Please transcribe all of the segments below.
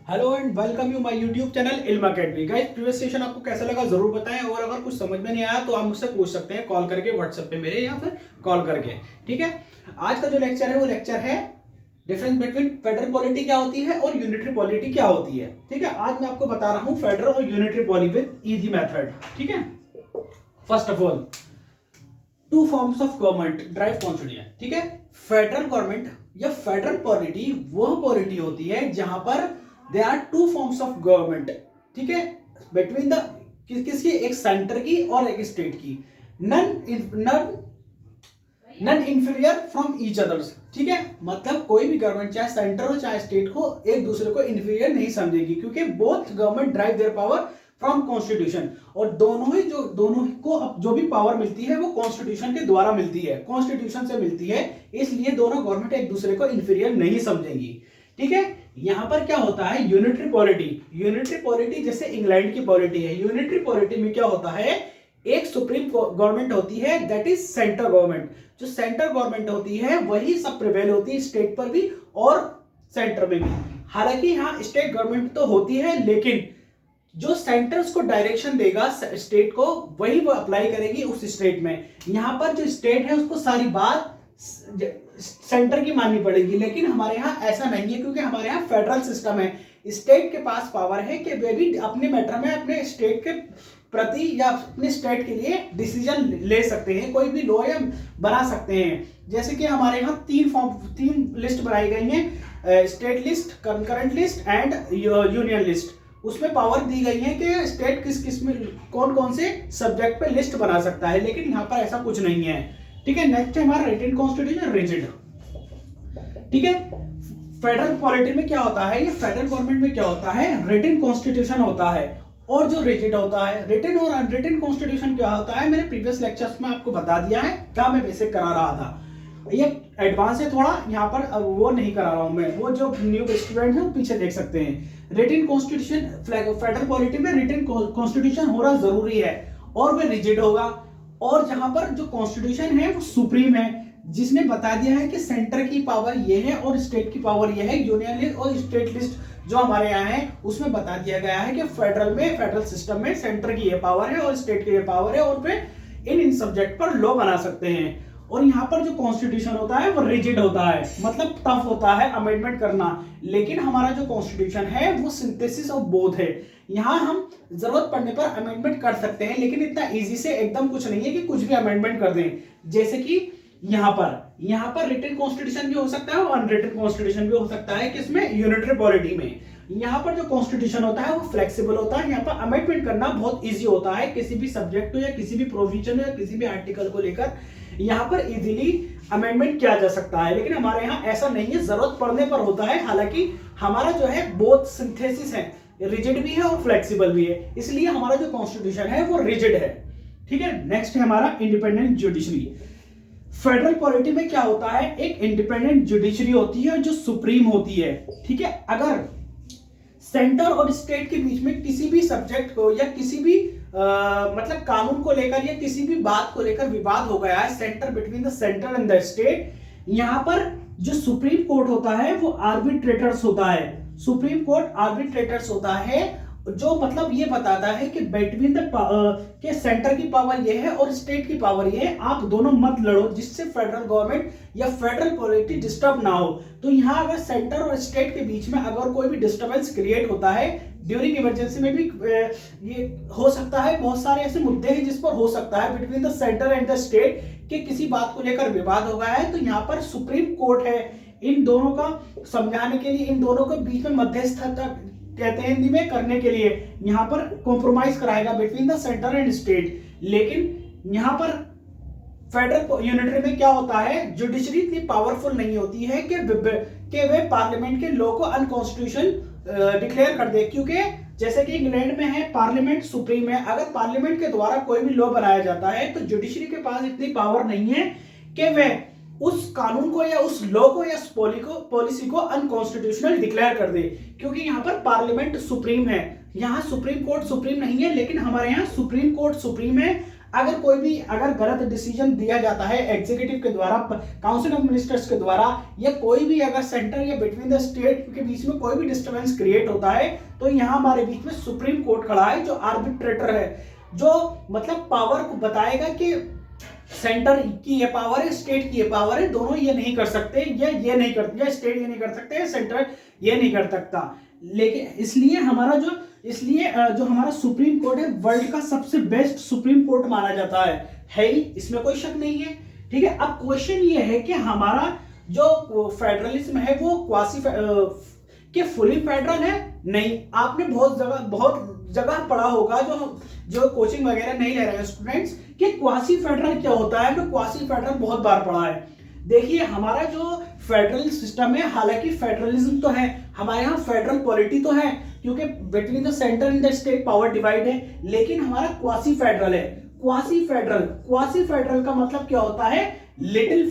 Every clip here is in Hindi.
Hello and welcome you my YouTube channel Ilm academy. Guys, previous session आपको कैसा लगा जरूर बताएं, और अगर कुछ समझ में नहीं आया तो आप मुझसे पूछ सकते हैं कॉल करके, व्हाट्सएप पे मेरे, या फिर कॉल करके। ठीक है, आज का जो लेक्चर है वो लेक्चर है डिफरेंस बिटवीन फेडरल पॉलिटी क्या होती है और यूनिटरी पॉलिटी क्या होती है। ठीक है, आज मैं आपको बता रहा हूँ फेडरल और unitary polity with easy method. ठीक है, first of all two forms of government drive constitution. ठीक है, फेडरल गवर्नमेंट या फेडरल पॉलिटी वह पॉलिटी होती है जहां पर they are two forms of government. ठीक है, बिटवीन द किसकी, एक सेंटर की और एक स्टेट की, none inferior from each others. ठीक है, मतलब कोई भी गवर्नमेंट चाहे सेंटर हो चाहे स्टेट हो, एक दूसरे को इंफीरियर नहीं समझेगी, क्योंकि both government drive their power from constitution. और दोनों को जो भी पावर मिलती है वो कॉन्स्टिट्यूशन के द्वारा मिलती है, कॉन्स्टिट्यूशन से मिलती है, इसलिए दोनों गवर्नमेंट एक दूसरे को इंफीरियर नहीं समझेंगी। ठीक है, यहां पर क्या होता है यूनिटरी पॉलिटी। यूनिटरी पॉलिटी जैसे इंग्लैंड की पॉलिटी है। यूनिटरी पॉलिटी में क्या होता है, एक सुप्रीम गवर्नमेंट होती है, दैट इज सेंट्रल गवर्नमेंट। जो सेंट्रल गवर्नमेंट होती है वही सब प्रिवेल होती है, स्टेट पर भी और सेंटर में भी। हालांकि यहाँ स्टेट गवर्नमेंट तो होती है, लेकिन जो सेंटर उसको डायरेक्शन देगा स्टेट को, वही वो अप्लाई करेगी उस स्टेट में। यहां पर जो स्टेट है उसको सारी बात सेंटर की माननी पड़ेगी, लेकिन हमारे यहाँ ऐसा नहीं है, क्योंकि हमारे यहाँ फेडरल सिस्टम है। स्टेट के पास पावर है कि वे भी अपने मैटर में अपने स्टेट के प्रति या अपने स्टेट के लिए डिसीजन ले सकते हैं, कोई भी लॉ या बना सकते हैं। जैसे कि हमारे यहाँ तीन लिस्ट बनाई गई हैं, state list, concurrent list and union list. उसमें पावर दी गई है कि स्टेट किस में कौन कौन से सब्जेक्ट पे लिस्ट बना सकता है, लेकिन यहाँ पर ऐसा कुछ नहीं है। ठीक है, नेक्स्ट है हमारा रिटन कॉन्स्टिट्यूशन, रिजिड। ठीक है, फेडरल पॉलिटी में क्या होता है, ये फेडरल गवर्नमेंट में क्या होता है, रिटन कॉन्स्टिट्यूशन होता है, और जो रिजिड होता है। रिटन और अनरिटन कॉन्स्टिट्यूशन क्या होता है, मैंने प्रीवियस लेक्चर्स में आपको बता दिया है, क्या मैं बेसिक करा रहा था। ये एडवांस है थोड़ा, यहाँ पर वो नहीं करा रहा हूं मैं, वो जो न्यू स्टूडेंट है वो पीछे देख सकते हैं। रिटन कॉन्स्टिट्यूशन फेडरल पॉलिटी में रिटन कॉन्स्टिट्यूशन होना जरूरी है, और वह रिजिड होगा। और जहां पर जो कॉन्स्टिट्यूशन है वो सुप्रीम है, जिसने बता दिया है कि सेंटर की पावर ये है और स्टेट की पावर ये है। यूनियन लिस्ट और स्टेट लिस्ट जो हमारे यहाँ है उसमें बता दिया गया है कि फेडरल सिस्टम में सेंटर की ये पावर है और स्टेट की ये पावर है, और वे इन सब्जेक्ट पर लॉ बना सकते हैं। और यहाँ पर जो कॉन्स्टिट्यूशन होता है वो रिजिड होता है, मतलब टफ होता है अमेंडमेंट करना। लेकिन हमारा जो कॉन्स्टिट्यूशन है वो सिंथेसिस ऑफ बोथ है। यहाँ हम जरूरत पड़ने पर अमेंडमेंट कर सकते हैं, लेकिन इतना इजी से एकदम कुछ नहीं है कि कुछ भी अमेंडमेंट कर दें। जैसे कि यहाँ पर रिटन कॉन्स्टिट्यूशन भी हो सकता है और अनरिटन कॉन्स्टिट्यूशन भी हो सकता है, किसमें, यूनिटरी पॉलिटी में। यहाँ पर जो कॉन्स्टिट्यूशन होता है वो फ्लेक्सिबल होता है, यहाँ पर अमेंडमेंट करना बहुत इजी होता है, किसी भी सब्जेक्ट को या किसी भी प्रोविजन या किसी भी आर्टिकल को लेकर यहाँ पर इजीली अमेंडमेंट किया जा सकता है। लेकिन हमारे यहाँ ऐसा नहीं है, जरूरत पड़ने पर होता है। हालांकि हमारा जो है बोथ सिंथेसिस है, रिजिड भी है और फ्लेक्सिबल भी है, इसलिए हमारा जो कॉन्स्टिट्यूशन है वो रिजिड है। ठीक है, नेक्स्ट है हमारा इंडिपेंडेंट जुडिशरी। फेडरल पॉलिटी में क्या होता है, एक इंडिपेंडेंट जुडिशरी होती है जो सुप्रीम होती है। ठीक है, अगर सेंटर और स्टेट के बीच में किसी भी सब्जेक्ट को या किसी भी मतलब कानून को लेकर या किसी भी बात को लेकर विवाद हो गया है, centre between the centre and the state, यहाँ पर जो सुप्रीम कोर्ट होता है वो आर्बिट्रेटर्स होता है। सुप्रीम कोर्ट आर्बिट्रेटर्स होता है, जो मतलब ये बताता है कि बिटवीन द के सेंटर की पावर ये है और स्टेट की पावर ये है, आप दोनों मत लड़ो, जिससे फेडरल गवर्नमेंट या फेडरल पॉलिटी डिस्टर्ब ना हो। तो यहाँ अगर सेंटर और स्टेट के बीच में अगर कोई भी डिस्टर्बेंस क्रिएट होता है ड्यूरिंग इमरजेंसी में भी, ये हो सकता है, बहुत सारे ऐसे मुद्दे हैं जिस पर हो सकता है between the centre and the state कि किसी बात को लेकर विवाद हो गया है, तो यहाँ पर सुप्रीम कोर्ट है इन दोनों का समझाने के लिए, इन दोनों के बीच में मध्यस्थता कहते हैं हिंदी में, करने के लिए यहाँ पर कॉम्प्रोमाइज कराएगा between the centre and state. लेकिन यहाँ पर फेडरल यूनिटरी में क्या होता है, जुडिशरी इतनी पावरफुल नहीं होती है कि वे पार्लियामेंट के लॉ को अनकॉन्स्टिट्यूशनल डिक्लेयर कर दे, क्योंकि जैसे कि इंग्लैंड में है पार्लियामेंट सुप्रीम है। अगर पार्लियामेंट के द्वारा कोई भी लॉ बनाया जाता है तो जुडिशरी के पास इतनी पावर नहीं है कि वे उस कानून को या उस लॉ को या पॉलिसी को अनकॉन्स्टिट्यूशनल डिक्लेयर कर दे, क्योंकि यहाँ पर पार्लियामेंट सुप्रीम है। यहाँ सुप्रीम कोर्ट सुप्रीम नहीं है, लेकिन हमारे यहाँ सुप्रीम कोर्ट सुप्रीम है। अगर गलत डिसीजन दिया जाता है एग्जीक्यूटिव के द्वारा, काउंसिल ऑफ मिनिस्टर्स के द्वारा, या कोई भी अगर सेंटर या बिटवीन द स्टेट के बीच में कोई भी डिस्टर्बेंस क्रिएट होता है, तो यहाँ हमारे बीच में सुप्रीम कोर्ट खड़ा है जो आर्बिट्रेटर है, जो मतलब पावर को बताएगा कि सेंटर की ये पावर है, स्टेट की ये पावर है, दोनों ये नहीं कर सकते, ये नहीं कर, या स्टेट ये नहीं कर सकते, सेंटर ये नहीं कर सकता। लेकिन इसलिए जो हमारा सुप्रीम कोर्ट है वर्ल्ड का सबसे बेस्ट सुप्रीम कोर्ट माना जाता है ही, इसमें कोई शक नहीं है। ठीक है, अब क्वेश्चन ये है कि हमारा जो फेडरलिज्म है वो क्वासी कि फुली फेडरल है? नहीं, आपने बहुत जगह पढ़ा होगा, जो कोचिंग वगैरह नहीं ले रहे हैं स्टूडेंट्स, कि क्वासी फेडरल क्या होता है। तो क्वासी फेडरल बहुत बार पढ़ा है। देखिए, हमारा जो फेडरल सिस्टम है, हालांकि फेडरलिज्म तो है, हमारे यहाँ फेडरल पॉलिटी तो है, क्योंकि between the centre and the state power divide है, लेकिन हमारा क्वासी फेडरल है। क्वासी फेडरल का मतलब क्या होता है? लिटिल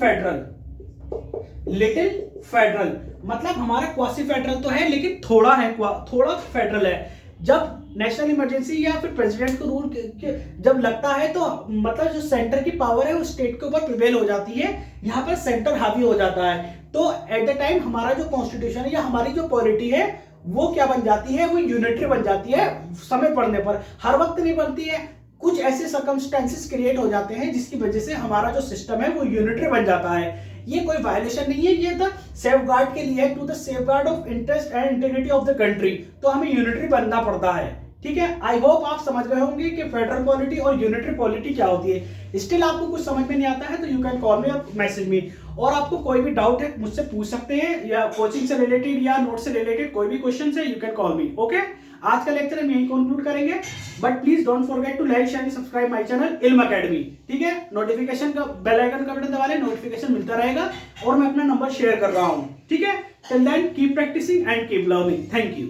फेडरल मतलब हमारा क्वासी फेडरल तो है, लेकिन थोड़ा फेडरल है। जब नेशनल इमरजेंसी या फिर प्रेसिडेंट को रूल जब लगता है, तो मतलब जो सेंटर की पावर है वो स्टेट के ऊपर प्रिवेल हो जाती है, यहाँ पर सेंटर हावी हो जाता है। तो एट द टाइम हमारा जो कॉन्स्टिट्यूशन है या हमारी जो पॉलिटी है वो क्या बन जाती है? वो यूनिटरी बन जाती है। समय पड़ने पर, हर वक्त नहीं बनती है, कुछ ऐसे सर्कमस्टेंसेस क्रिएट हो जाते हैं जिसकी वजह से हमारा जो सिस्टम है वो यूनिटरी बन जाता है। ये कोई वायलेशन नहीं है, ये सेफगार्ड के लिए, to the safeguard of interest and integrity of the country. तो हमें यूनिटरी बनना पड़ता है। ठीक है, आई होप आप समझ गए होंगे कि फेडरल पॉलिटी और यूनिटरी पॉलिटी क्या होती है। स्टिल आपको कुछ समझ में नहीं आता है तो यू कैन कॉल मी और मैसेज मी, और आपको कोई भी डाउट है मुझसे पूछ सकते हैं, या कोचिंग से रिलेटेड या नोट से रिलेटेड कोई भी क्वेश्चन है, you can call me. Okay, आज का लेक्चर हम यहीं कंक्लूड करेंगे, but please don't forget to like share subscribe my channel Ilm academy. ठीक है, नोटिफिकेशन का बेल आइकन का बटन दबा लें, नोटिफिकेशन मिलता रहेगा, और मैं अपना नंबर शेयर कर रहा हूं। ठीक है, till then keep practicing and keep learning. Thank you.